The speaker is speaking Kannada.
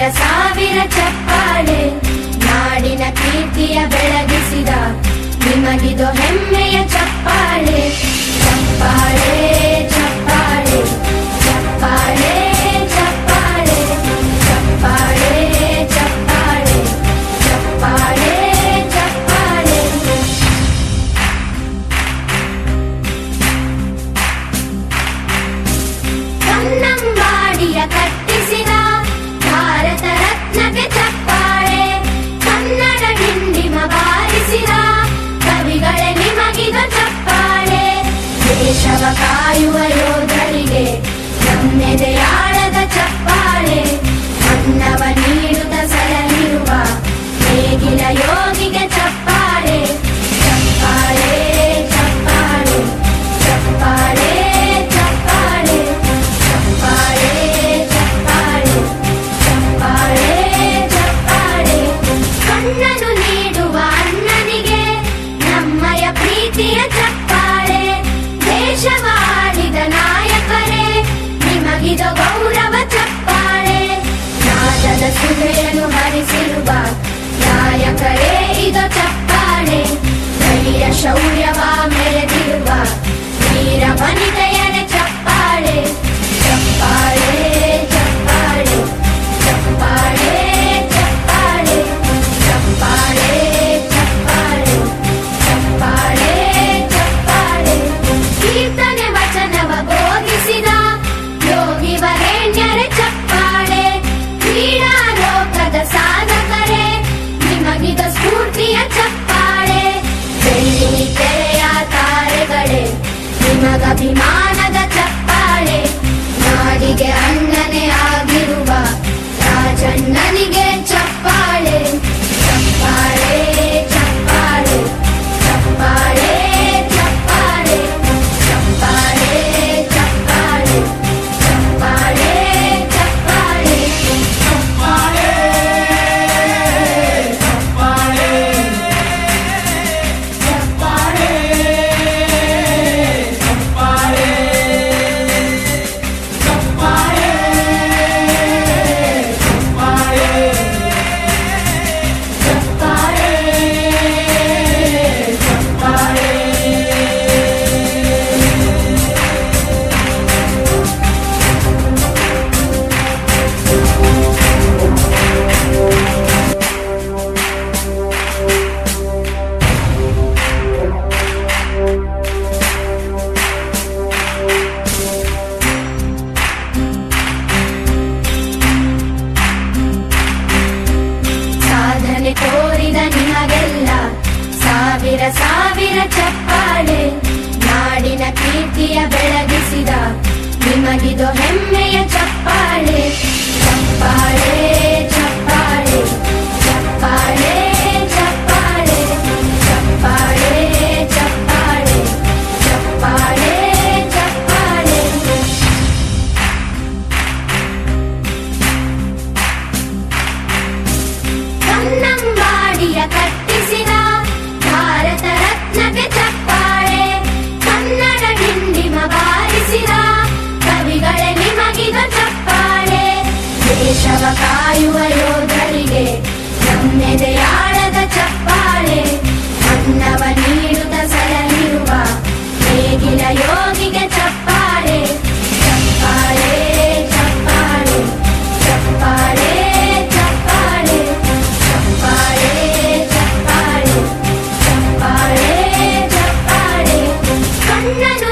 ಸಾವಿರ ಸಾವಿರ ಚಪ್ಪಾಳೆ ನಾಡಿನ ಕೀರ್ತಿಯ ಬೆಳಗಿಸಿದ ನಿಮಗಿದು ಹೆಮ್ಮೆಯ ಚಪ್ಪಾಳೆ. ಚಪ್ಪಾಳೆ ಚಪ್ಪಾಳೆ ಚಪ್ಪಾಳೆ ಚಪ್ಪಾಳೆ ಚಪ್ಪಾಳೆ ಚಪ್ಪಾಳೆ ಚಪ್ಪಾಳೆ ಚಪ್ಪಾಳೆ. ಕನ್ನಂಬಾಡಿಯ ಕಟ್ಟಿಸಿದ ಭಾರತ ರತ್ನಕ್ಕೆ ಚಪ್ಪಾಳೆ. ಕನ್ನಡ ಡಿಂಡಿಮ ಬಾರಿಸಿದ ಕವಿಗಳೇ ನಿಮಗಿದು ಚಪ್ಪಾಳೆ. ದೇಶವ ಕಾಯುವ ಯೋಧರಿಗೆ ನಮ್ಮೆದೆಯಾಳದ ಚಪ್ಪಾಳೆ. ಅನ್ನವ ನೀಡುತ್ತ ಸಲಹಿರುವ ನೇಗಿಲ ಯೋಗಿಗೆ ಚಪ್ಪಾಳೆ. ಚಪ್ಪಾಳೆ ಚಪ್ಪಾಳೆ ಚಪ್ಪಾಳೆ ಚಪ್ಪಾಳೆ ಚಪ್ಪಾಳೆ ಚಪ್ಪಾಳೆ ಚಪ್ಪಾಳೆ ಚಪ್ಪಾಳೆ. ಕಣ್ಣನು ನೀಡುವ ಅಣ್ಣನಿಗೆ ನಮ್ಮಯ ಪ್ರೀತಿಯ ಚಪ್ಪಾಳೆ. ದೇಶವಾಳಿದ ನಾಯಕರೇ ನಿಮಗಿದು ಗೌರವ ಚಪ್ಪಾಳೆ. ನಾದದ ಸುಧೆಯನ್ನು ಹರಿಸಿರುವ ನಾಯಕರೇ ಇದು ಚಪ್ಪಾಳೆ. ಧೈರ್ಯ ಶೌರ್ಯವ ಮೆರೆದಿರುವ ವೀರ ವನಿತೆಯರೇ ಚಪ್ಪಾಳೆ. ಚಪ್ಪಾಳೆ ಚಪ್ಪಾಳೆ ಚಪ್ಪಾಳೆ ಚಪ್ಪಾಳೆ ಚಪ್ಪಾಳೆ ಚಪ್ಪಾಳೆ ಚಪ್ಪಾಳೆ ಚಪ್ಪಾಳೆ. ಕೀರ್ತನೆ ವಚನವ ಬೋಧಿಸಿದ ಯೋಗಿ ವರೇಣ್ಯರೇ ಚಪ್ಪಾಳೆ. ಕ್ರೀಡಾ ಲೋಕದ ಸಾಧಕರೇ ನಿಮಗಿದು ಸ್ಫೂರ್ತಿಯ ಚಪ್ಪಾಳೆ. ಬೆಳ್ಳಿ ತೆರೆಯ ತಾರೆಗಳೇ ನಿಮಗಭಿಮಾನದ ಚಪ್ಪಾಳೆ. ನಾಡಿಗೆ ಅಣ್ಣನೇ ಆಗಿರುವ ರಾಜಣ್ಣನಿಗೆ ಚಪ್ಪಾಳೆ. ಚಪ್ಪಾಳೆ ಚಪ್ಪಾಳೆ ಚಪ್ಪಾಳೆ ಚಪ್ಪಾಳೆ ಚಪ್ಪಾಳೆ ಚಪ್ಪಾಳೆ ಚಪ್ಪಾಳೆ ಚಪ್ಪಾಳೆ ಚಪ್ಪಾಳೆ ಚಪ್ಪಾಳೆ ಸಾಧನೆ ತೋರಿದ ನಿಮಗೆಲ್ಲ ಸಾವಿರ ಸಾವಿರ ಚಪ್ಪಾಳೆ. ನಾಡಿನ ಕೀರ್ತಿಯ ಬೆಳಗಿಸಿದ ನಿಮಗಿದು ಹೆಮ್ಮೆಯ ಚಪ್ಪಾಳೆ. ಚಪ್ಪಾಳೆ ಚಪ್ಪಾಳೆ ಚಪ್ಪಾಳೆ ಚಪ್ಪಾಳೆ ಚಪ್ಪಾಳೆ ಚಪ್ಪಾಳೆ ಚಪ್ಪಾಳೆ ಚಪ್ಪಾಳೆ. ಕನ್ನಂಬಾಡಿಯ ಕಟ್ಟಿಸಿದ ಭಾರತ ರತ್ನಕ್ಕೆ ಚಪ್ಪಾಳೆ. ಕನ್ನಡ ಡಿಂಡಿಮ ಬಾರಿಸಿದ ಕವಿಗಳೇ ನಿಮಗಿದು ಚಪ್ಪಾಳೆ. ದೇಶವ ಕಾಯುವ ಯೋಧರಿಗೆ ನಮ್ಮೆದೆಯಾಳದ ಚಪ್ಪಾಳೆ. ಅನ್ನವ ನೀಡುತ್ತ ಸಲಹಿರುವ ನೇಗಿಲ ಯೋಗಿಗೆ ಚಪ್ಪಾಳೆ. ಚಪ್ಪಾಳೆ ಚಪ್ಪಾಳೆ ಚಪ್ಪಾಳೆ ಚಪ್ಪಾಳೆ ಚಪ್ಪಾಳೆ ಚಪ್ಪಾಳೆ ಚಪ್ಪಾಳೆ ಚಪ್ಪಾಳೆ. ಕಣ್ಣನು